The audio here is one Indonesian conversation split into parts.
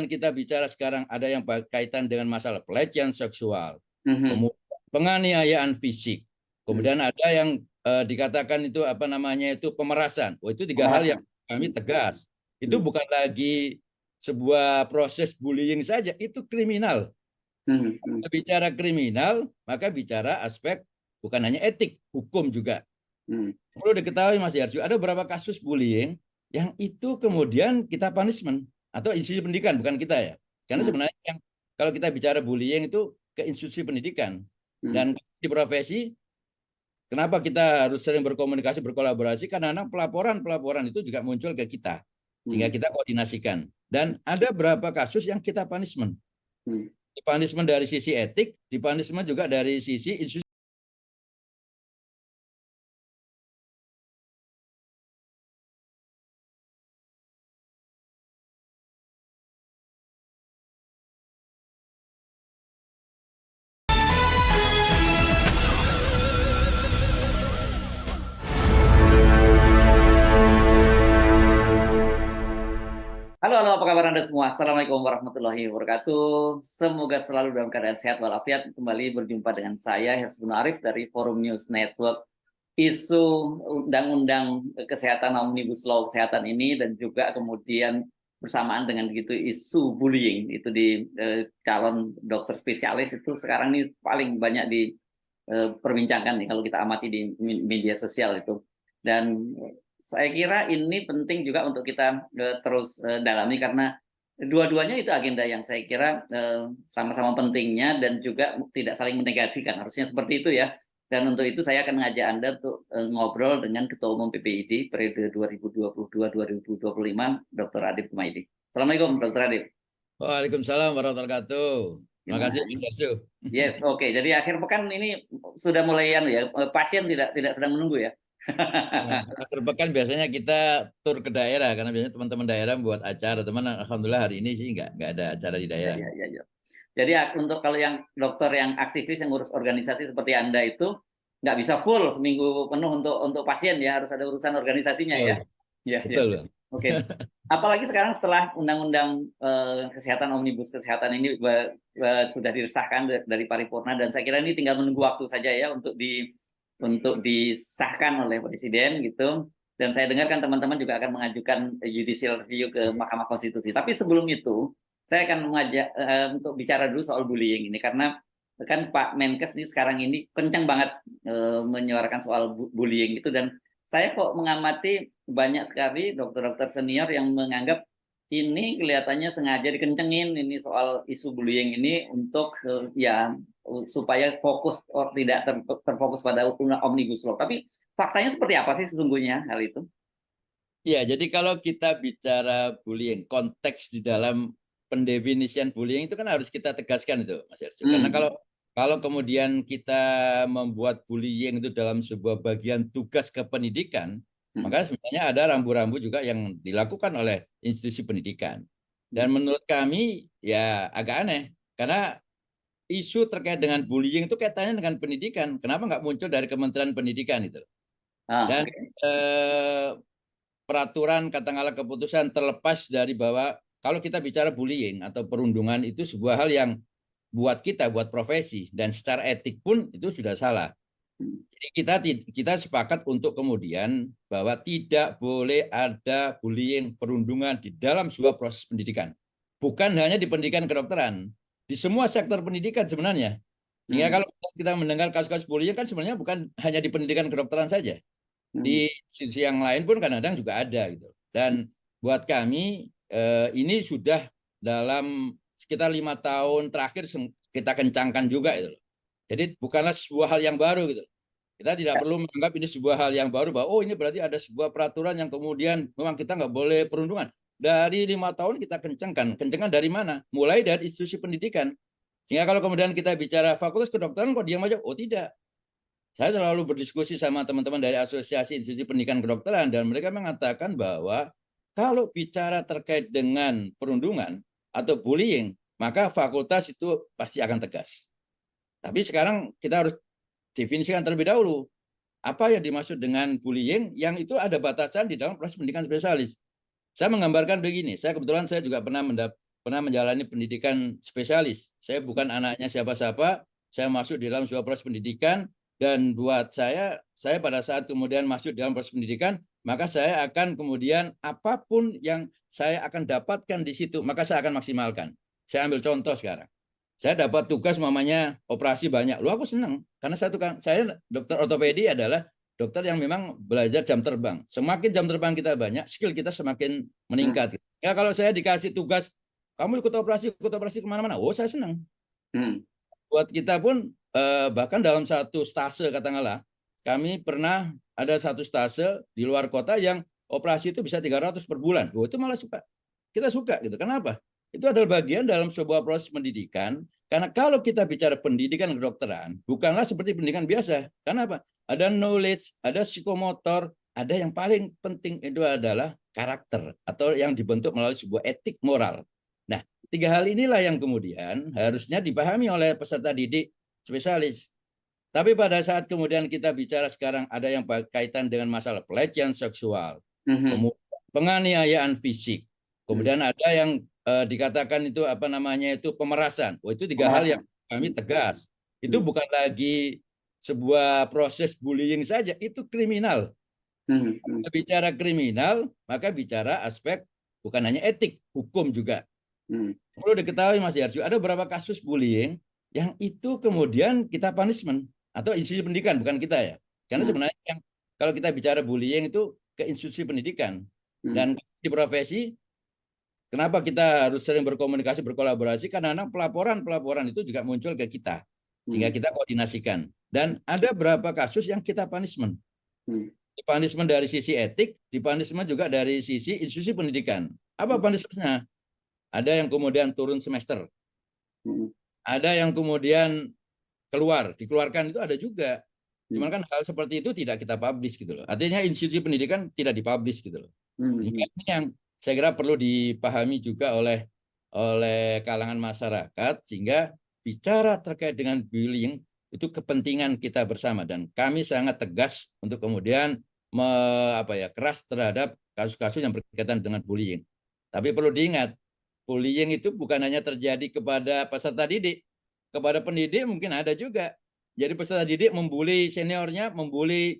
kita bicara sekarang ada yang berkaitan dengan masalah pelecehan seksual, Mhm. kemudian penganiayaan fisik, kemudian ada yang dikatakan itu apa namanya itu pemerasan. Oh, itu tiga hal yang Pemerasan. kami tegas. Itu Mhm. bukan lagi sebuah proses bullying saja, itu kriminal. Mhm. Mhm. Kalau bicara kriminal, maka bicara aspek bukan hanya etik, hukum juga. Mhm. Perlu diketahui Mas Yarju, ada beberapa kasus bullying yang itu kemudian kita punishment atau institusi pendidikan, bukan kita ya. Karena Mhm. sebenarnya yang kalau kita bicara bullying itu ke institusi pendidikan. Mhm. Dan di profesi, kenapa kita harus sering berkomunikasi, berkolaborasi? Karena pelaporan itu juga muncul ke kita. Sehingga Mhm. kita koordinasikan. Dan ada beberapa kasus yang kita punishment. Mhm. Di punishment dari sisi etik, di punishment juga dari sisi institusi. Halo, halo, apa kabar Anda semua? Assalamualaikum warahmatullahi wabarakatuh. Semoga selalu dalam keadaan sehat walafiat. Kembali berjumpa dengan saya, Hersbun Arif dari Forum News Network. Isu undang-undang kesehatan Omnibus Law kesehatan ini dan juga kemudian bersamaan dengan begitu isu bullying itu di calon dokter spesialis itu sekarang ini paling banyak diperbincangkan nih kalau kita amati di media sosial itu. Dan saya kira ini penting juga untuk kita terus dalami karena dua-duanya itu agenda yang saya kira sama-sama pentingnya dan juga tidak saling menegasikan. Harusnya seperti itu ya. Dan untuk itu saya akan mengajak Anda untuk ngobrol dengan Ketua Umum PPID periode 2022-2025, Dr. Adib Kumaydi. Assalamualaikum, Dr. Adib. Waalaikumsalam warahmatullahi wabarakatuh. Terima Gimana? kasih, Mas Yarju. Yes, oke. Jadi akhir pekan ini sudah mulai ya, pasien tidak tidak sedang menunggu ya. Nah, akhir pekan biasanya kita tur ke daerah karena biasanya teman-teman daerah buat acara. Teman, alhamdulillah hari ini sih nggak ada acara di Ya, daerah. ya, ya, ya. Jadi untuk kalau yang dokter yang aktivis yang ngurus organisasi seperti Anda itu nggak bisa full seminggu penuh untuk pasien ya, harus ada urusan organisasinya ya. Betul, Ya, ya. betul, Bang. Oke. Apalagi sekarang setelah undang-undang kesehatan omnibus kesehatan ini sudah disahkan dari paripurna dan saya kira ini tinggal menunggu waktu saja ya untuk disahkan oleh presiden gitu. Dan saya dengarkan teman-teman juga akan mengajukan judicial review ke Mahkamah Konstitusi. Tapi sebelum itu saya akan mengajak untuk bicara dulu soal bullying ini karena kan Pak Menkes ini sekarang ini kencang banget menyuarakan soal bullying itu dan saya kok mengamati banyak sekali dokter-dokter senior yang menganggap ini kelihatannya sengaja dikencengin ini soal isu bullying ini untuk ya supaya fokus tidak terfokus pada omnibus law. Tapi faktanya seperti apa sih sesungguhnya hal itu? Ya, jadi kalau kita bicara bullying, konteks di dalam pendefinisian bullying itu kan harus kita tegaskan itu, Mas Yarjo. Karena Hmm. kalau kemudian kita membuat bullying itu dalam sebuah bagian tugas kependidikan, Hmm. maka sebenarnya ada rambu-rambu juga yang dilakukan oleh institusi pendidikan. Dan Hmm. menurut kami ya agak aneh, karena isu terkait dengan bullying itu kaitannya dengan pendidikan. Kenapa nggak muncul dari Kementerian Pendidikan itu? Ah, Dan oke. peraturan katakanlah keputusan terlepas dari bahwa kalau kita bicara bullying atau perundungan itu sebuah hal yang buat kita, buat profesi dan secara etik pun itu sudah salah. Hmm. Jadi kita sepakat untuk kemudian bahwa tidak boleh ada bullying, perundungan di dalam sebuah proses pendidikan. Bukan hanya di pendidikan kedokteran, di semua sektor pendidikan sebenarnya. Sehingga Hmm. kalau kita mendengar kasus-kasus bullying kan sebenarnya bukan hanya di pendidikan kedokteran saja. Hmm. Di sisi yang lain pun kadang-kadang juga ada gitu. Dan buat kami ini sudah dalam sekitar 5 tahun terakhir kita kencangkan juga itu. Jadi bukanlah sebuah hal yang baru gitu. Kita tidak Ya. perlu menganggap ini sebuah hal yang baru bahwa oh ini berarti ada sebuah peraturan yang kemudian memang kita nggak boleh perundungan. Dari 5 tahun kita kencangkan. Kencangkan dari mana? Mulai dari institusi pendidikan. Sehingga kalau kemudian kita bicara fakultas kedokteran kok diam aja? Oh tidak. Saya selalu berdiskusi sama teman-teman dari Asosiasi Institusi Pendidikan Kedokteran dan mereka mengatakan bahwa kalau bicara terkait dengan perundungan atau bullying, maka fakultas itu pasti akan tegas. Tapi sekarang kita harus definisikan terlebih dahulu apa yang dimaksud dengan bullying yang itu ada batasan di dalam proses pendidikan spesialis. Saya menggambarkan begini, saya kebetulan saya juga pernah pernah menjalani pendidikan spesialis. Saya bukan anaknya siapa-siapa, saya masuk di dalam sebuah proses pendidikan, dan buat saya pada saat kemudian masuk dalam proses pendidikan, maka saya akan kemudian apapun yang saya akan dapatkan di situ, maka saya akan maksimalkan. Saya ambil contoh sekarang. Saya dapat tugas mamanya operasi banyak. Lu aku senang karena saya dokter ortopedi adalah dokter yang memang belajar jam terbang. Semakin jam terbang kita banyak, skill kita semakin meningkat. Ya kalau saya dikasih tugas, kamu ikut operasi kemana-mana. Oh, saya senang. Buat kita pun bahkan dalam satu stase katakanlah, kami pernah ada satu stase di luar kota yang operasi itu bisa 300 per bulan. Oh, itu malah suka. Kita suka gitu. Kenapa? Itu adalah bagian dalam sebuah proses pendidikan. Karena kalau kita bicara pendidikan kedokteran, bukanlah seperti pendidikan biasa. Karena apa? Ada knowledge, ada psikomotor, ada yang paling penting itu adalah karakter atau yang dibentuk melalui sebuah etik moral. Nah, 3 hal inilah yang kemudian harusnya dipahami oleh peserta didik spesialis. Tapi pada saat kemudian kita bicara sekarang ada yang berkaitan dengan masalah pelecehan seksual, kemudian penganiayaan fisik, kemudian ada yang dikatakan itu apa namanya itu pemerasan. Oh, itu 3 hal yang kami tegas. Itu bukan lagi sebuah proses bullying saja, itu kriminal. Kalau bicara kriminal, maka bicara aspek bukan hanya etik, hukum juga. Perlu diketahui Mas Yarju, ada beberapa kasus bullying yang itu kemudian kita punishment atau institusi pendidikan, bukan kita ya. Karena sebenarnya yang kalau kita bicara bullying itu ke institusi pendidikan. Dan di profesi, kenapa kita harus sering berkomunikasi, berkolaborasi? Karena pelaporan itu juga muncul ke kita. Sehingga kita koordinasikan. Dan ada beberapa kasus yang kita punishment. Di punishment dari sisi etik, di punishment juga dari sisi institusi pendidikan. Apa punishment-nya? Ada yang kemudian turun semester. Ada yang kemudian dikeluarkan itu ada juga. Cuman kan hal seperti itu tidak kita publish gitu loh. Artinya institusi pendidikan tidak dipublish gitu loh. Ini yang saya kira perlu dipahami juga oleh kalangan masyarakat sehingga bicara terkait dengan bullying itu kepentingan kita bersama dan kami sangat tegas untuk kemudian keras terhadap kasus-kasus yang berkaitan dengan bullying. Tapi perlu diingat, bullying itu bukan hanya terjadi kepada peserta didik, kepada pendidik mungkin ada juga. Jadi peserta didik membuli seniornya, membuli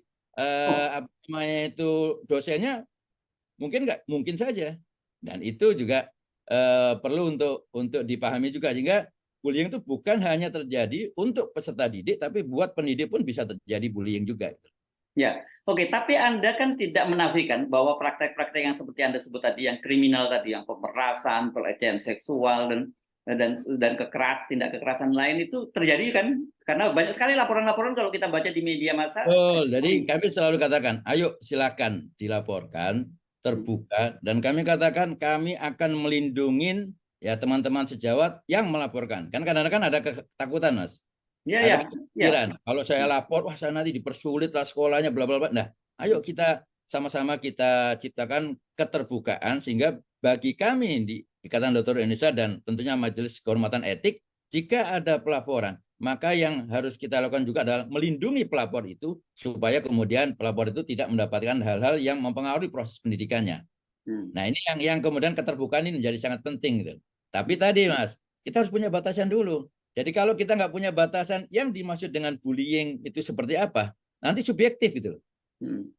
dosennya, mungkin nggak? Mungkin saja. Dan itu juga perlu untuk dipahami juga sehingga bullying itu bukan hanya terjadi untuk peserta didik, tapi buat pendidik pun bisa terjadi bullying juga. Ya, oke. Tapi Anda kan tidak menafikan bahwa praktek-praktek yang seperti Anda sebut tadi, yang kriminal tadi, yang pemerasan, pelecehan seksual dan tindak kekerasan lain itu terjadi kan? Karena banyak sekali laporan-laporan kalau kita baca di media massa. Oh, jadi kami selalu katakan, ayo silakan dilaporkan, terbuka, dan kami katakan kami akan melindungi ya teman-teman sejawat yang melaporkan. Kan kadang-kadang ada ketakutan, Mas. Ada pikiran, kalau saya lapor, wah saya nanti dipersulit lah sekolahnya, bla bla bla. Nah, ayo kita sama-sama kita ciptakan keterbukaan sehingga bagi kami di Ikatan Dokter Indonesia dan tentunya Majelis Kehormatan Etik, jika ada pelaporan, maka yang harus kita lakukan juga adalah melindungi pelapor itu supaya kemudian pelapor itu tidak mendapatkan hal-hal yang mempengaruhi proses pendidikannya. Nah, ini yang kemudian keterbukaan ini menjadi sangat penting gitu. Tapi tadi Mas, kita harus punya batasan dulu. Jadi kalau kita nggak punya batasan yang dimaksud dengan bullying itu seperti apa, nanti subjektif gitu.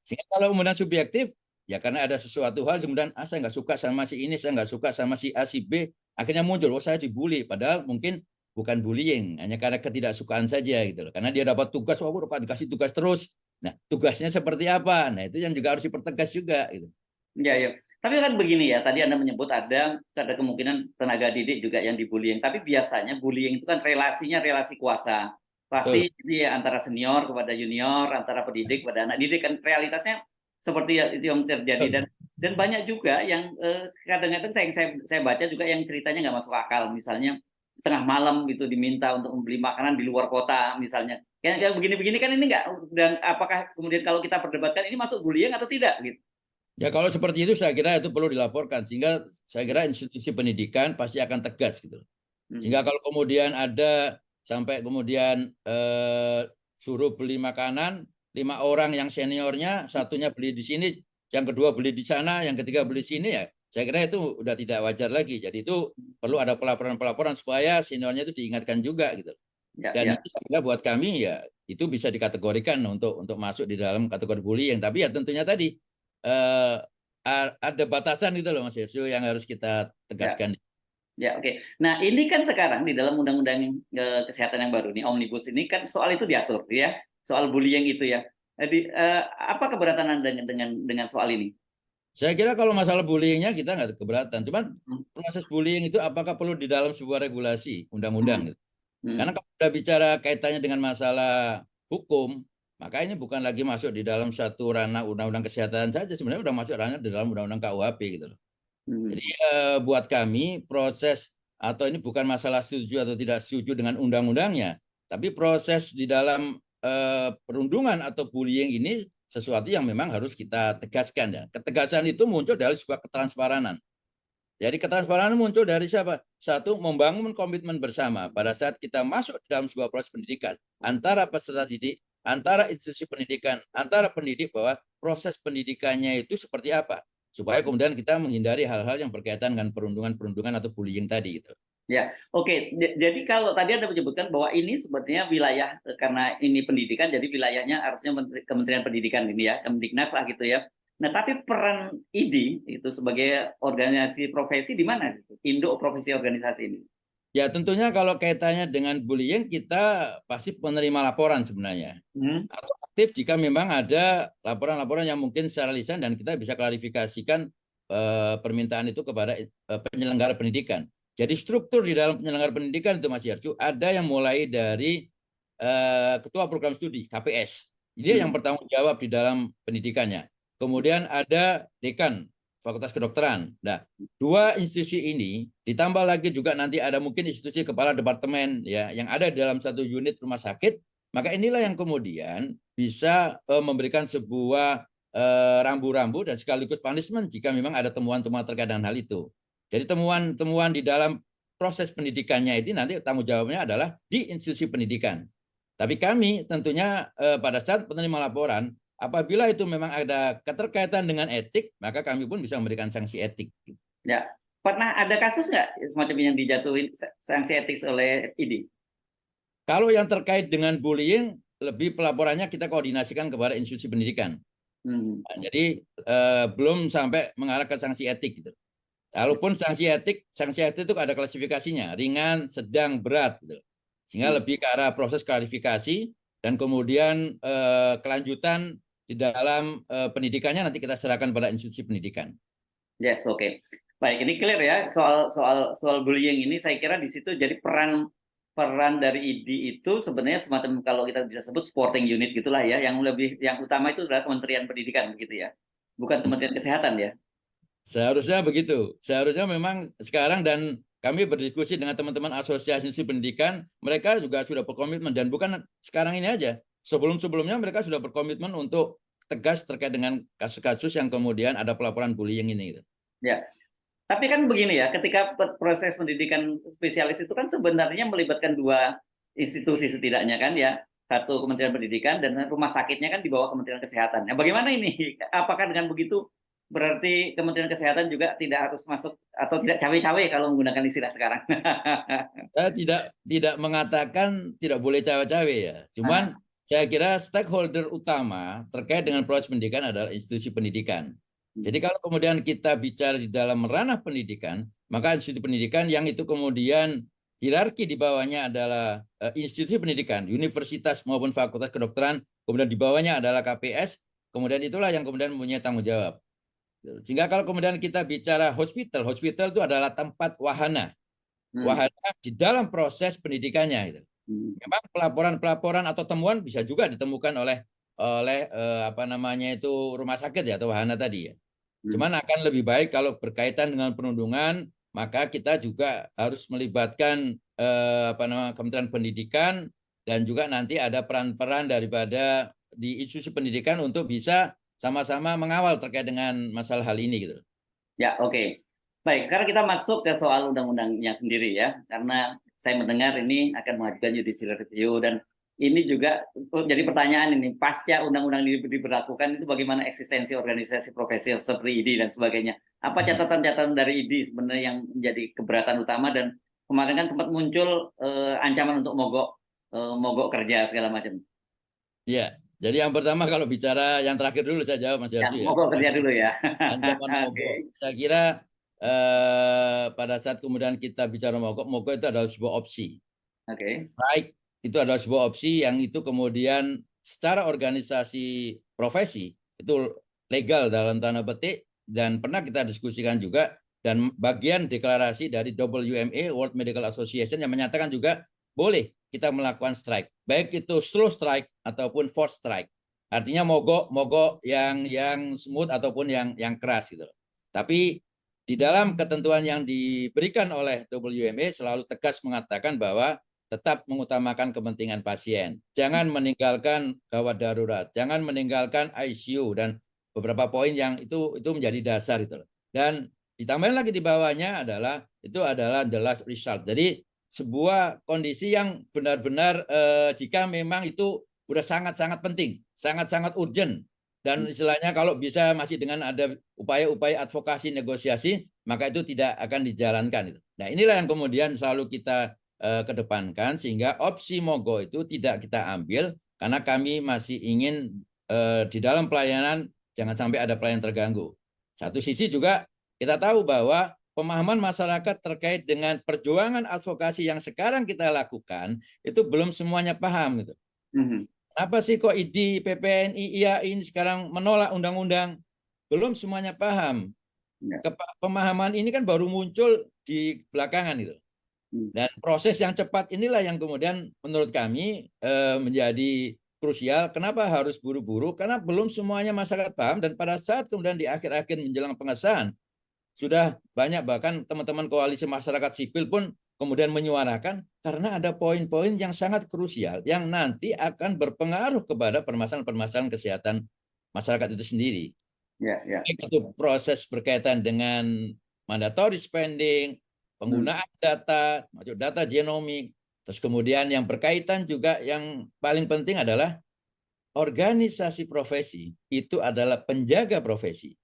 Sehingga kalau kemudian subjektif, ya karena ada sesuatu hal kemudian saya nggak suka sama si ini, saya nggak suka sama si A, si B, akhirnya muncul, saya dibully. Padahal mungkin bukan bullying, hanya karena ketidaksukaan saja gitu loh. Karena dia dapat tugas, dikasih tugas terus. Nah, tugasnya seperti apa? Nah, itu yang juga harus dipertegas juga gitu. Ya. Tapi kan begini ya, tadi Anda menyebut ada kemungkinan tenaga didik juga yang dibullying. Tapi biasanya bullying itu kan relasinya relasi kuasa. Pasti ini antara senior kepada junior, antara pendidik kepada anak didik, kan realitasnya seperti itu yang terjadi. Dan banyak juga yang kadang-kadang saya baca juga yang ceritanya nggak masuk akal. Misalnya tengah malam gitu diminta untuk membeli makanan di luar kota misalnya. Kayak begini-begini kan ini nggak, dan apakah kemudian kalau kita perdebatkan ini masuk bullying atau tidak gitu? Ya kalau seperti itu saya kira itu perlu dilaporkan sehingga saya kira institusi pendidikan pasti akan tegas gitu. Sehingga kalau kemudian ada sampai kemudian suruh beli makanan 5 orang yang seniornya, satunya beli di sini, yang kedua beli di sana, yang ketiga beli di sini, ya saya kira itu udah tidak wajar lagi. Jadi itu perlu ada pelaporan-pelaporan supaya seniornya itu diingatkan juga gitu. Ya, Dan ya. itu saya kira buat kami ya itu bisa dikategorikan untuk masuk di dalam kategori bullying. Tapi ya tentunya tadi eh, ada batasan gitu loh Mas Yesu yang harus kita Ya. tegaskan. Ya, oke. Nah, ini kan sekarang di dalam undang-undang kesehatan yang baru nih, Omnibus ini kan soal itu diatur, ya, soal bullying itu ya. Jadi, apa keberatan Anda dengan soal ini? Saya kira kalau masalah bullyingnya kita nggak keberatan. Cuman Hmm, proses bullying itu apakah perlu di dalam sebuah regulasi undang-undang hmm, gitu. Karena hmm, kalau sudah bicara kaitannya dengan masalah hukum, maka ini bukan lagi masuk di dalam satu ranah undang-undang kesehatan saja. Sebenarnya sudah masuk ranah di dalam undang-undang KUHP gitu loh. hmm. Jadi buat kami proses atau ini bukan masalah setuju atau tidak setuju dengan undang-undangnya, tapi proses di dalam perundungan atau bullying ini sesuatu yang memang harus kita tegaskan ya. Ketegasan itu muncul dari sebuah ketransparanan. Jadi ketransparanan muncul dari siapa? Satu, membangun komitmen bersama pada saat kita masuk dalam sebuah proses pendidikan antara peserta didik, antara institusi pendidikan, antara pendidik bahwa proses pendidikannya itu seperti apa supaya kemudian kita menghindari hal-hal yang berkaitan dengan perundungan-perundungan atau bullying tadi gitu. Ya, oke. Jadi kalau tadi Anda menyebutkan bahwa ini sebetulnya wilayah karena ini pendidikan, jadi wilayahnya harusnya Kementerian Pendidikan ini ya, Kemdiknas lah gitu ya. Nah, tapi peran ID itu sebagai organisasi profesi di mana? Induk profesi organisasi ini. Ya tentunya kalau kaitannya dengan bullying kita pasti penerima laporan sebenarnya. Hmm, Atau aktif jika memang ada laporan-laporan yang mungkin secara lisan dan kita bisa klarifikasikan permintaan itu kepada penyelenggara pendidikan. Jadi struktur di dalam penyelenggara pendidikan itu Mas Yarju ada yang mulai dari ketua program studi KPS. Dia yang hmm, bertanggung jawab di dalam pendidikannya. Kemudian ada dekan Fakultas Kedokteran. Nah, dua institusi ini ditambah lagi juga nanti ada mungkin institusi kepala departemen ya yang ada dalam satu unit rumah sakit, maka inilah yang kemudian bisa memberikan sebuah rambu-rambu dan sekaligus punishment jika memang ada temuan-temuan terkait dengan hal itu. Jadi temuan-temuan di dalam proses pendidikannya itu nanti tanggung jawabnya adalah di institusi pendidikan. Tapi kami tentunya pada saat penerima laporan, apabila itu memang ada keterkaitan dengan etik, maka kami pun bisa memberikan sanksi etik. ya. Pernah ada kasus nggak semacam yang dijatuhin sanksi etik oleh ID? Kalau yang terkait dengan bullying, lebih pelaporannya kita koordinasikan kepada institusi pendidikan. Hmm. Nah, jadi belum sampai mengarah ke sanksi etik gitu. Kalaupun sanksi etik itu ada klasifikasinya, ringan, sedang, berat gitu. Sehingga Hmm. lebih ke arah proses klarifikasi dan kemudian kelanjutan di dalam pendidikannya nanti kita serahkan pada institusi pendidikan. Yes, oke. Baik, ini clear ya soal bullying ini. Saya kira di situ jadi peran dari ID itu sebenarnya semacam kalau kita bisa sebut supporting unit gitulah ya. Yang utama itu adalah Kementerian Pendidikan begitu ya, bukan Kementerian Kesehatan ya. Seharusnya begitu. Seharusnya memang sekarang dan kami berdiskusi dengan teman-teman asosiasi pendidikan, mereka juga sudah berkomitmen dan bukan sekarang ini aja. Sebelum-sebelumnya mereka sudah berkomitmen untuk tegas terkait dengan kasus-kasus yang kemudian ada pelaporan bullying ini. Ya. Tapi kan begini ya, ketika proses pendidikan spesialis itu kan sebenarnya melibatkan dua institusi setidaknya kan ya. Satu Kementerian Pendidikan dan rumah sakitnya kan di bawah Kementerian Kesehatan. Nah, bagaimana ini? Apakah dengan begitu berarti Kementerian Kesehatan juga tidak harus masuk atau tidak cawe-cawe kalau menggunakan istilah sekarang? Saya tidak mengatakan tidak boleh cawe-cawe ya. Ah, Cuman saya kira stakeholder utama terkait dengan proses pendidikan adalah institusi pendidikan. Jadi kalau kemudian kita bicara di dalam ranah pendidikan, maka institusi pendidikan yang itu kemudian hierarki di bawahnya adalah institusi pendidikan, universitas maupun fakultas kedokteran, kemudian di bawahnya adalah KPS, kemudian itulah yang kemudian mempunyai tanggung jawab. Sehingga kalau kemudian kita bicara hospital, hospital itu adalah tempat wahana hmm, di dalam proses pendidikannya itu. hmm, Memang pelaporan-pelaporan atau temuan bisa juga ditemukan oleh apa namanya itu rumah sakit ya atau wahana tadi ya. hmm. Cuman akan lebih baik kalau berkaitan dengan perundungan, maka kita juga harus melibatkan apa namanya Kementerian Pendidikan dan juga nanti ada peran-peran daripada di institusi pendidikan untuk bisa sama-sama mengawal terkait dengan masalah hal ini gitu. Ya, oke. Baik, sekarang kita masuk ke soal undang-undangnya sendiri ya. Karena saya mendengar ini akan mengajukan judicial review dan ini juga jadi pertanyaan ini, pasca undang-undang ini diberlakukan itu bagaimana eksistensi organisasi profesi seperti ID dan sebagainya. Apa catatan-catatan dari ID sebenarnya yang menjadi keberatan utama, dan kemarin kan sempat muncul ancaman untuk mogok kerja segala macam. Ya, jadi yang pertama kalau bicara yang terakhir dulu saya jawab Mas Ya, Yarsu ya. mogok kerja dulu ya. Ancaman Oke. mogok. Saya kira pada saat kemudian kita bicara mogok, mogok itu adalah sebuah opsi. Oke. Baik, itu adalah sebuah opsi yang itu kemudian secara organisasi profesi itu legal dalam tanda petik, dan pernah kita diskusikan juga, dan bagian deklarasi dari WMA World Medical Association yang menyatakan juga boleh kita melakukan strike, baik itu slow strike ataupun forced strike. Artinya mogok yang smooth ataupun yang keras gitu. Tapi di dalam ketentuan yang diberikan oleh WMA selalu tegas mengatakan bahwa tetap mengutamakan kepentingan pasien. Jangan meninggalkan gawat darurat, jangan meninggalkan ICU, dan beberapa poin yang itu menjadi dasar itu. Dan ditambahin lagi di bawahnya adalah itu adalah the last result. Jadi sebuah kondisi yang benar-benar jika memang itu sudah sangat-sangat penting, sangat-sangat urgent, dan istilahnya kalau bisa masih dengan ada upaya-upaya advokasi negosiasi, maka itu tidak akan dijalankan. Nah, inilah yang kemudian selalu kita kedepankan, sehingga opsi mogok itu tidak kita ambil karena kami masih ingin di dalam pelayanan jangan sampai ada pelayan terganggu. Satu sisi juga kita tahu bahwa pemahaman masyarakat terkait dengan perjuangan advokasi yang sekarang kita lakukan itu belum semuanya paham gitu. Apa sih kok ID, PPNI, IAI ini sekarang menolak undang-undang? Belum semuanya paham. Pemahaman ini kan baru muncul di belakangan itu. Dan proses yang cepat inilah yang kemudian menurut kami menjadi krusial. Kenapa harus buru-buru? Karena belum semuanya masyarakat paham, dan pada saat kemudian di akhir-akhir menjelang pengesahan, sudah banyak bahkan teman-teman koalisi masyarakat sipil pun kemudian menyuarakan karena ada poin-poin yang sangat krusial yang nanti akan berpengaruh kepada permasalahan-permasalahan kesehatan masyarakat itu sendiri. Itu proses berkaitan dengan mandatory spending, penggunaan data, masuk data genomik, terus kemudian yang berkaitan juga yang paling penting adalah organisasi profesi itu adalah penjaga profesi.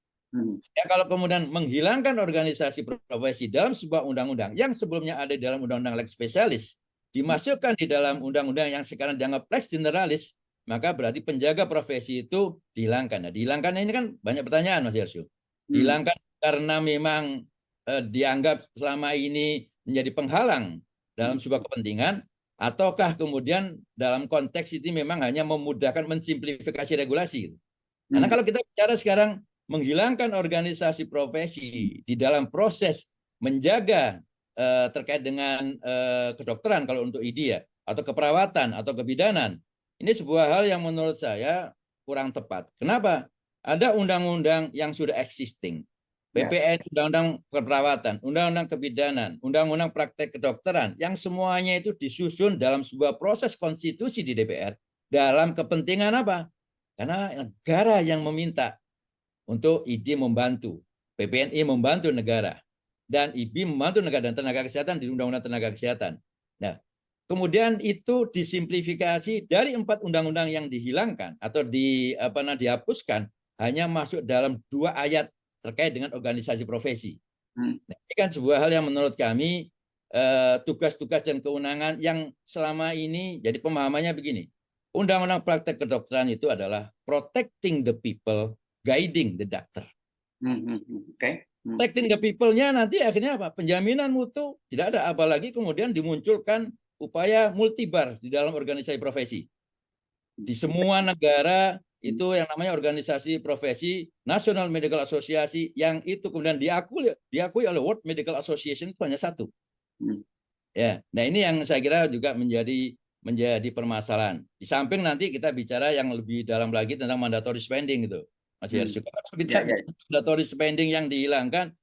Ya, kalau kemudian menghilangkan organisasi profesi dalam sebuah undang-undang yang sebelumnya ada dalam undang-undang lex spesialis, dimasukkan di dalam undang-undang yang sekarang dianggap lex generalis, maka berarti penjaga profesi itu dihilangkan. Nah, dihilangkan ini kan banyak pertanyaan, Mas Yarsu. Dihilangkan karena memang dianggap selama ini menjadi penghalang dalam sebuah kepentingan, ataukah kemudian dalam konteks itu memang hanya memudahkan mensimplifikasi regulasi. Karena kalau kita bicara sekarang menghilangkan organisasi profesi di dalam proses menjaga terkait dengan kedokteran kalau untuk ID ya, atau keperawatan atau kebidanan, ini sebuah hal yang menurut saya kurang tepat. Kenapa? Ada undang-undang yang sudah existing, PPN, undang-undang keperawatan, undang-undang kebidanan, undang-undang praktek kedokteran, yang semuanya itu disusun dalam sebuah proses konstitusi di DPR dalam kepentingan apa? Karena negara yang meminta untuk ID membantu, PPNI membantu negara, dan IB membantu negara dan tenaga kesehatan di Undang-Undang Tenaga Kesehatan. Nah, kemudian itu disimplifikasi dari 4 undang-undang yang dihilangkan atau dihapuskan, hanya masuk dalam 2 ayat terkait dengan organisasi profesi. Nah, ini kan sebuah hal yang menurut kami tugas-tugas dan kewenangan yang selama ini jadi pemahamannya begini. Undang-undang praktek kedokteran itu adalah protecting the people, guiding the doctor. Protecting the people-nya nanti akhirnya apa? Penjaminan mutu tidak ada, apalagi kemudian dimunculkan upaya multibar di dalam organisasi profesi. Di semua negara itu yang namanya organisasi profesi National Medical Association, yang itu kemudian diakui oleh World Medical Association itu hanya 1. Ya, nah ini yang saya kira juga menjadi permasalahan. Di samping nanti kita bicara yang lebih dalam lagi tentang mandatory spending itu, Mas Yarsu. Mandatory spending yang dihilangkan,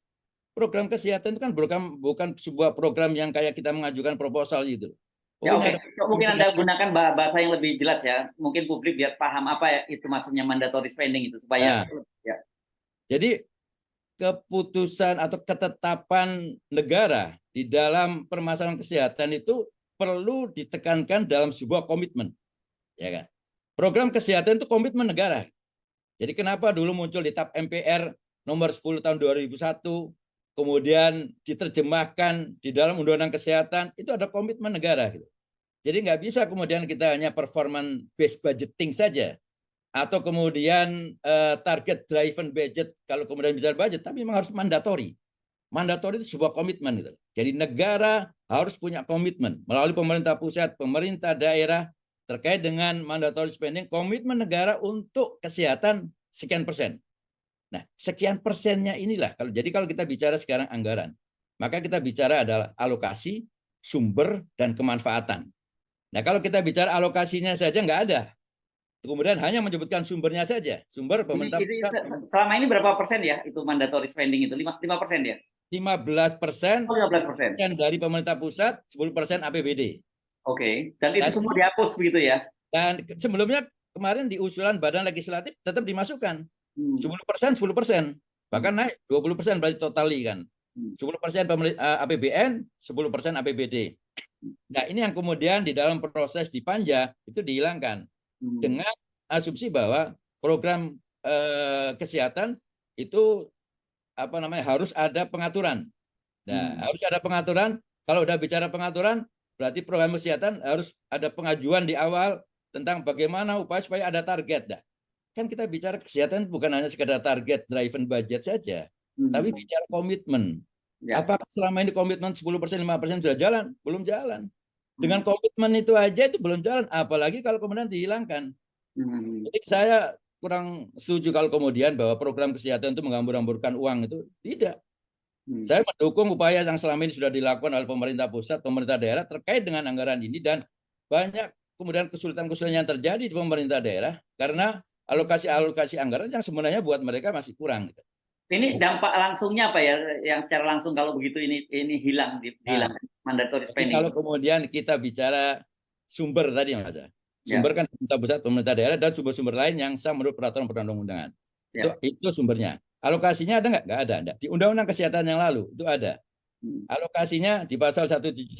program kesehatan itu kan bukan sebuah program yang kayak kita mengajukan proposal gitu. Mungkin Anda gunakan bahasa yang lebih jelas ya, mungkin publik biar paham apa itu maksudnya mandatory spending itu supaya. Jadi keputusan atau ketetapan negara di dalam permasalahan kesehatan itu perlu ditekankan dalam sebuah komitmen. ya kan? Program kesehatan itu komitmen negara. Jadi kenapa dulu muncul di TAP MPR nomor 10 tahun 2001, kemudian diterjemahkan di dalam Undang-Undang Kesehatan, itu ada komitmen negara. Gitu. Jadi nggak bisa kemudian kita hanya performance based budgeting saja, atau kemudian target driven budget kalau kemudian bicara budget, tapi memang harus mandatori. Mandatori itu sebuah komitmen. Gitu. Jadi negara harus punya komitmen melalui pemerintah pusat, pemerintah daerah, terkait dengan mandatory spending, komitmen negara untuk kesehatan sekian persen. Nah, sekian persennya inilah. Jadi kalau kita bicara sekarang anggaran, maka kita bicara adalah alokasi, sumber, dan kemanfaatan. Nah, kalau kita bicara alokasinya saja nggak ada. Kemudian hanya menyebutkan sumbernya saja. Sumber pemerintah pusat. Selama ini berapa persen ya itu mandatory spending itu? 5% ya? 15% 15%. dari pemerintah pusat, 10% APBD. Oke, dan itu semua dihapus begitu ya? Dan sebelumnya kemarin di usulan Badan Legislatif tetap dimasukkan 10%, bahkan naik 20% berarti totali kan. 10% APBN, 10% APBD. Nah ini yang kemudian di dalam proses di Panja itu dihilangkan dengan asumsi bahwa program kesehatan itu harus ada pengaturan. Nah harus ada pengaturan. Kalau udah bicara pengaturan, berarti program kesehatan harus ada pengajuan di awal tentang bagaimana upaya supaya ada target. Nah, kan kita bicara kesehatan bukan hanya sekedar target driven budget saja, tapi bicara komitmen. Ya. Apakah selama ini komitmen 10%, 5% sudah jalan? Belum jalan. Dengan komitmen itu aja itu belum jalan, apalagi kalau kemudian dihilangkan. Jadi saya kurang setuju kalau kemudian bahwa program kesehatan itu menghambur-hamburkan uang itu. Tidak. Saya mendukung upaya yang selama ini sudah dilakukan oleh pemerintah pusat, pemerintah daerah terkait dengan anggaran ini, dan banyak kemudian kesulitan-kesulitan yang terjadi di pemerintah daerah karena alokasi anggaran yang sebenarnya buat mereka masih kurang. Ini dampak langsungnya apa ya? Yang secara langsung kalau begitu ini hilang mandatory spending. Kalau kemudian kita bicara sumber tadi Mas, sumber kan pemerintah pusat, pemerintah daerah, dan sumber-sumber lain yang sah menurut peraturan perundang-undangan. Itu sumbernya. Alokasinya ada nggak? Nggak ada. Di Undang-Undang Kesehatan yang lalu itu ada. Alokasinya di pasal 171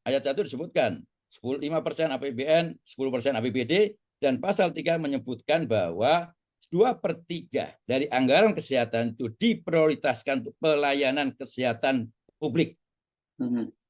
ayat 1 disebutkan 5% APBN, 10% APBD, dan pasal 3 menyebutkan bahwa 2/3 dari anggaran kesehatan itu diprioritaskan untuk pelayanan kesehatan publik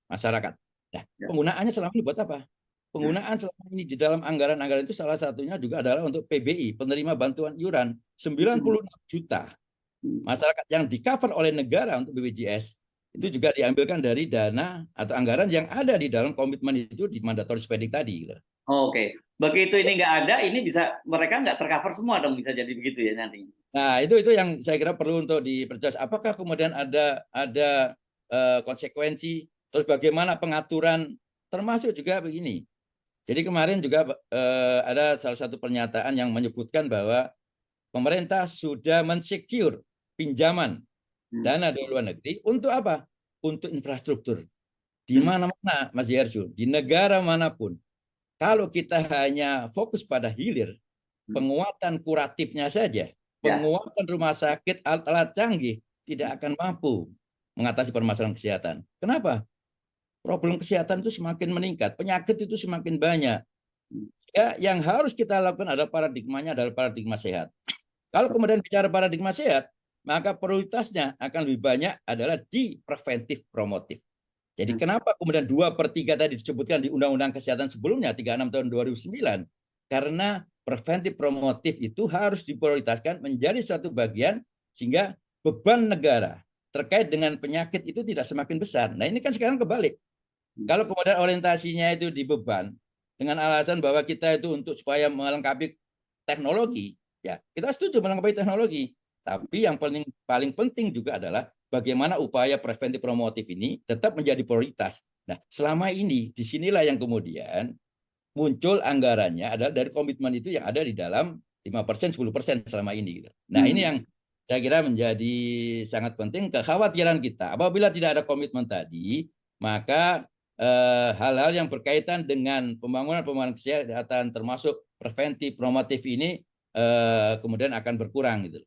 masyarakat. Nah, penggunaannya selama ini buat apa? Penggunaan selama ini di dalam anggaran-anggaran itu salah satunya juga adalah untuk PBI, penerima bantuan iuran, 96 juta. Masyarakat yang di-cover oleh negara untuk BPJS itu juga diambilkan dari dana atau anggaran yang ada di dalam komitmen itu di mandatory spending tadi. Oke, begitu ini nggak ada, ini bisa mereka nggak tercover semua dong, bisa jadi begitu ya nanti. Nah itu yang saya kira perlu untuk diperjelas. Apakah kemudian ada konsekuensi, terus bagaimana pengaturan, termasuk juga begini. Jadi kemarin juga ada salah satu pernyataan yang menyebutkan bahwa pemerintah sudah mensecure pinjaman dana dari luar negeri untuk apa? Untuk infrastruktur. Di mana-mana, Mas Yersyu, di negara manapun, kalau kita hanya fokus pada hilir, penguatan kuratifnya saja, penguatan rumah sakit, alat-alat canggih, tidak akan mampu mengatasi permasalahan kesehatan. Kenapa? Problem kesehatan itu semakin meningkat, penyakit itu semakin banyak. Ya, yang harus kita lakukan adalah paradigmanya adalah paradigma sehat. Kalau kemudian bicara paradigma sehat, maka prioritasnya akan lebih banyak adalah di preventif promotif. Jadi kenapa kemudian 2/3 tadi disebutkan di Undang-Undang Kesehatan sebelumnya 36 tahun 2009? Karena preventif promotif itu harus diprioritaskan menjadi suatu bagian sehingga beban negara terkait dengan penyakit itu tidak semakin besar. Nah ini kan sekarang kebalik. Kalau kemudian orientasinya itu di beban dengan alasan bahwa kita itu untuk supaya melengkapi teknologi, ya kita setuju melengkapi teknologi. Tapi yang paling penting juga adalah bagaimana upaya preventif promotif ini tetap menjadi prioritas. Nah, selama ini disinilah yang kemudian muncul anggarannya adalah dari komitmen itu yang ada di dalam 5%, 10% selama ini. Nah, ini yang saya kira menjadi sangat penting. Kekhawatiran kita apabila tidak ada komitmen tadi, maka hal-hal yang berkaitan dengan pembangunan kesehatan termasuk preventif promotif ini kemudian akan berkurang gitu.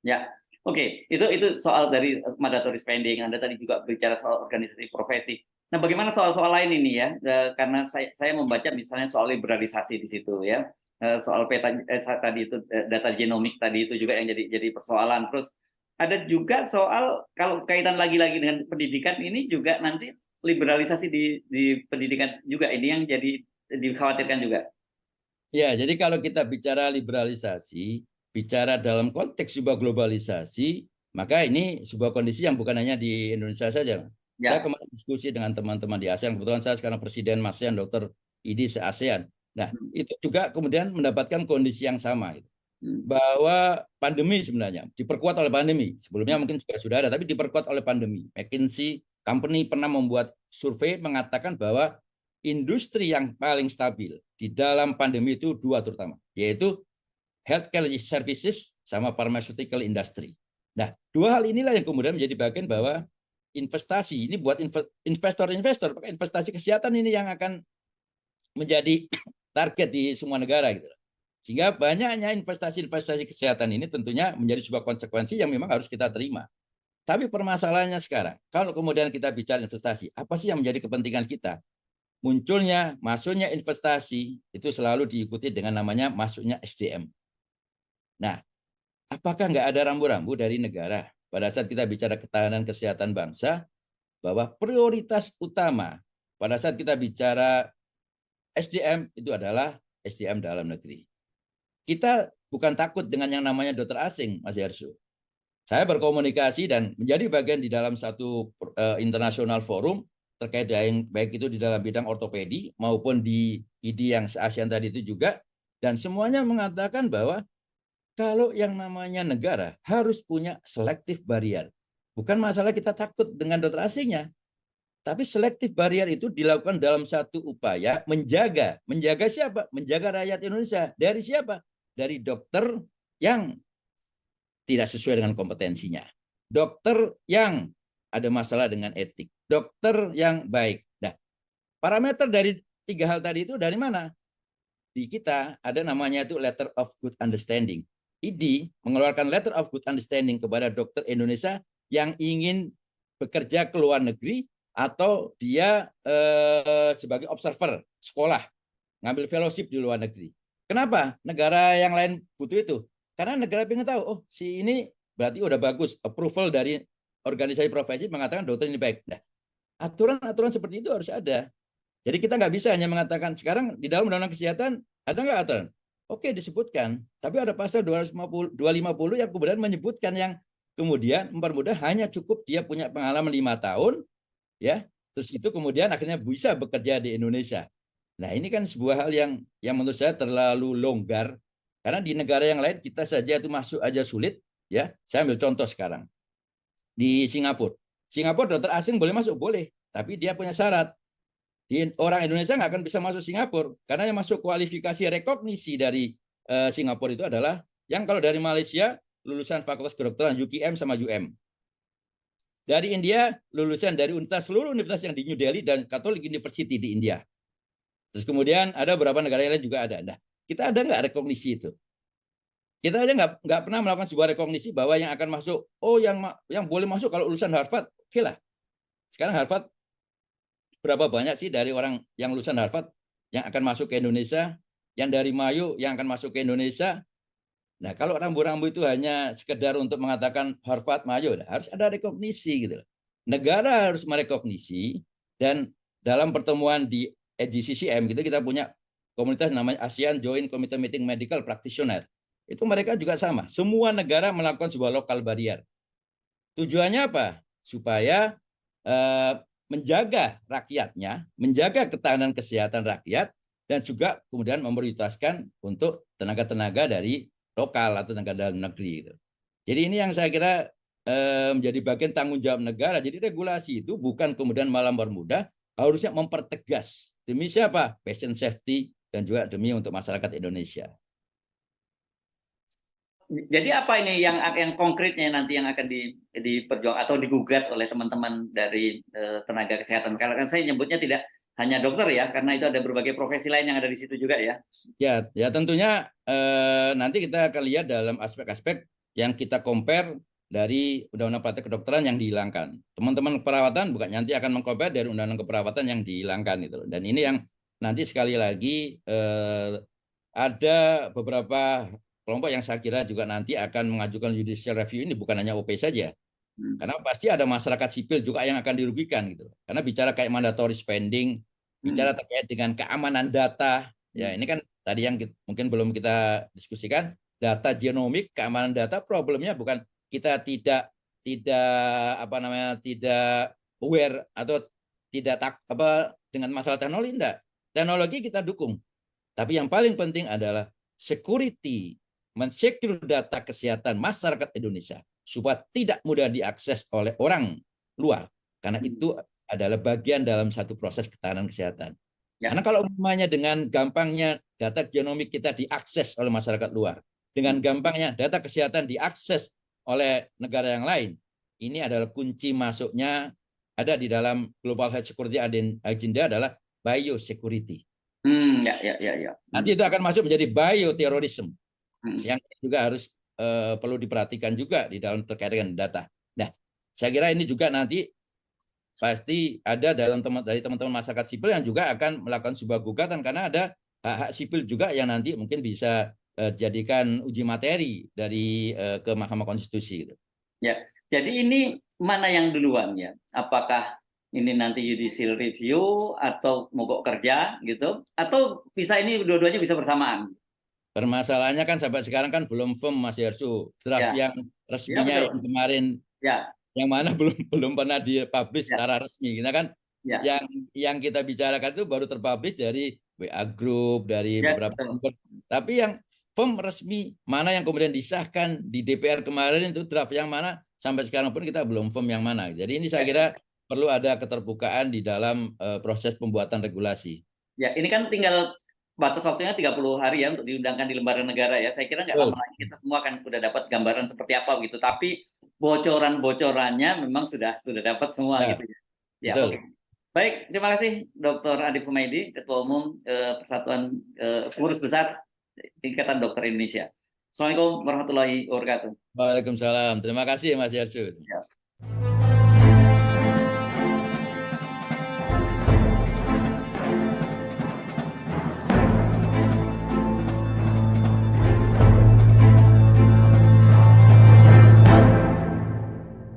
Ya, oke. Itu soal dari mandatory spending. Anda tadi juga bicara soal organisasi profesi. Nah, bagaimana soal-soal lain ini ya? Karena saya membaca misalnya soal liberalisasi di situ ya. Soal tadi itu data genomik tadi itu juga yang jadi persoalan. Terus ada juga soal kalau kaitan lagi-lagi dengan pendidikan ini juga nanti liberalisasi di pendidikan juga ini yang jadi dikhawatirkan juga. Ya, jadi kalau kita bicara liberalisasi, bicara dalam konteks sebuah globalisasi, maka ini sebuah kondisi yang bukan hanya di Indonesia saja. Saya Ya. kemarin diskusi dengan teman-teman di ASEAN, kebetulan saya sekarang Presiden ASEAN, Dr. Idi se-ASEAN. Nah, Hmm. itu juga kemudian mendapatkan kondisi yang sama. Hmm. Bahwa pandemi sebenarnya diperkuat oleh pandemi. Sebelumnya Hmm. mungkin juga sudah ada, tapi diperkuat oleh pandemi. McKinsey Company pernah membuat survei mengatakan bahwa industri yang paling stabil di dalam pandemi itu dua terutama, yaitu healthcare services sama pharmaceutical industry. Nah, dua hal inilah yang kemudian menjadi bagian bahwa investasi ini buat investor-investor, pakai investasi kesehatan ini yang akan menjadi target di semua negara gitu. Sehingga banyaknya investasi-investasi kesehatan ini tentunya menjadi sebuah konsekuensi yang memang harus kita terima. Tapi permasalahannya sekarang, kalau kemudian kita bicara investasi, apa sih yang menjadi kepentingan kita? Munculnya, masuknya investasi itu selalu diikuti dengan namanya masuknya SDM. Nah, apakah nggak ada rambu-rambu dari negara pada saat kita bicara ketahanan kesehatan bangsa, bahwa prioritas utama pada saat kita bicara SDM itu adalah SDM dalam negeri. Kita bukan takut dengan yang namanya dokter asing, Mas Yarsu. Saya berkomunikasi dan menjadi bagian di dalam satu international forum terkait dengan baik itu di dalam bidang ortopedi maupun di ID yang se-ASEAN tadi itu juga, dan semuanya mengatakan bahwa kalau yang namanya negara harus punya selective barrier. Bukan masalah kita takut dengan dokter asingnya, tapi selective barrier itu dilakukan dalam satu upaya menjaga siapa? Menjaga rakyat Indonesia. Dari siapa? Dari dokter yang tidak sesuai dengan kompetensinya. Dokter yang ada masalah dengan etik. Dokter yang baik. Nah, parameter dari tiga hal tadi itu dari mana? Di kita ada namanya itu letter of good understanding. ID mengeluarkan letter of good understanding kepada dokter Indonesia yang ingin bekerja ke luar negeri atau dia sebagai observer sekolah, ngambil fellowship di luar negeri. Kenapa? Negara yang lain butuh itu. Karena negara ingin tahu, oh si ini berarti udah bagus, approval dari organisasi profesi mengatakan dokter ini baik. Nah, aturan-aturan seperti itu harus ada. Jadi kita nggak bisa hanya mengatakan sekarang di dalam undang-undang kesehatan ada nggak aturan? Oke disebutkan, tapi ada pasal 250 yang kemudian menyebutkan yang kemudian mempermudah hanya cukup dia punya pengalaman 5 tahun, ya, terus itu kemudian akhirnya bisa bekerja di Indonesia. Nah ini kan sebuah hal yang menurut saya terlalu longgar, karena di negara yang lain kita saja itu masuk aja sulit, ya. Saya ambil contoh sekarang di Singapura. Singapura dokter asing boleh masuk, boleh, tapi dia punya syarat. Orang Indonesia nggak akan bisa masuk Singapura karena yang masuk kualifikasi rekognisi dari Singapura itu adalah yang kalau dari Malaysia lulusan Fakultas Kedokteran UKM sama UM. Dari India lulusan dari seluruh universitas yang di New Delhi dan Catholic University di India. Terus kemudian ada beberapa negara lain juga ada. Nah, kita ada nggak rekognisi itu? Kita aja nggak pernah melakukan sebuah rekognisi bahwa yang akan masuk, oh yang boleh masuk kalau lulusan Harvard, oke lah. Sekarang Harvard berapa banyak sih dari orang yang lulusan Harvard yang akan masuk ke Indonesia, yang dari Mayo yang akan masuk ke Indonesia. Nah, kalau rambu-rambu itu hanya sekedar untuk mengatakan Harvard, Mayo, harus ada rekognisi gitu. Negara harus merekognisi, dan dalam pertemuan di AGCCM gitu kita punya komunitas namanya ASEAN Joint Committee Meeting Medical Practitioner. Itu mereka juga sama. Semua negara melakukan sebuah local barrier. Tujuannya apa? Supaya menjaga rakyatnya, menjaga ketahanan kesehatan rakyat, dan juga kemudian memprioritaskan untuk tenaga-tenaga dari lokal atau tenaga dalam negeri. Jadi ini yang saya kira menjadi bagian tanggung jawab negara. Jadi regulasi itu bukan kemudian malah bermudah, harusnya mempertegas. Demi siapa? Patient safety dan juga demi untuk masyarakat Indonesia. Jadi apa ini yang konkretnya nanti yang akan diperjuangkan atau digugat oleh teman-teman dari tenaga kesehatan? Karena kan saya nyebutnya tidak hanya dokter ya, karena itu ada berbagai profesi lain yang ada di situ juga ya. Ya tentunya nanti kita akan lihat dalam aspek-aspek yang kita compare dari Undang-Undang Praktek Kedokteran yang dihilangkan. Teman-teman keperawatan bukan nanti akan meng-copy dari Undang-Undang Keperawatan yang dihilangkan itu. Dan ini yang nanti sekali lagi ada beberapa kelompok yang saya kira juga nanti akan mengajukan judicial review ini, bukan hanya OP saja. Karena pasti ada masyarakat sipil juga yang akan dirugikan gitu. Karena bicara kayak mandatory spending, bicara terkait dengan keamanan data, ya ini kan tadi yang mungkin belum kita diskusikan, data genomik, keamanan data, problemnya bukan kita tidak aware atau tidak dengan masalah teknologi, enggak. Teknologi kita dukung. Tapi yang paling penting adalah security, mensecure data kesehatan masyarakat Indonesia supaya tidak mudah diakses oleh orang luar. Karena itu adalah bagian dalam satu proses ketahanan kesehatan. Ya. Karena kalau umpamanya dengan gampangnya data genomik kita diakses oleh masyarakat luar, dengan gampangnya data kesehatan diakses oleh negara yang lain, ini adalah kunci masuknya ada di dalam Global Health Security Agenda adalah biosecurity. Nanti itu akan masuk menjadi bioterorisme yang juga harus perlu diperhatikan juga di dalam terkait dengan data. Nah, saya kira ini juga nanti pasti ada dari teman-teman masyarakat sipil yang juga akan melakukan sebuah gugatan karena ada hak-hak sipil juga yang nanti mungkin bisa jadikan uji materi dari ke Mahkamah Konstitusi. Gitu. Ya, jadi ini mana yang duluan ya? Apakah ini nanti judicial review atau mogok kerja gitu? Atau bisa ini dua-duanya bisa bersamaan? Permasalahannya kan sampai sekarang kan belum firm Mas Yarsu. Draft yang resminya yang kemarin yang mana belum pernah dipublish secara resmi. Kita kan yang kita bicarakan itu baru terpublish dari WA Group, dari beberapa tapi yang firm resmi mana yang kemudian disahkan di DPR kemarin itu draft yang mana sampai sekarang pun kita belum firm yang mana. Jadi ini saya kira perlu ada keterbukaan di dalam proses pembuatan regulasi. Ya, ini kan tinggal batas waktunya 30 hari ya untuk diundangkan di lembaga negara ya. Saya kira nggak lama lagi kita semua kan sudah dapat gambaran seperti apa gitu. Tapi bocoran-bocorannya memang sudah dapat semua gitu ya. Ya, oke. Baik, terima kasih Dr. Adib Humaydi, Ketua Umum Persatuan Pengurus Besar Ikatan Dokter Indonesia. Assalamualaikum warahmatullahi wabarakatuh. Waalaikumsalam. Terima kasih Mas Yarsu. Ya.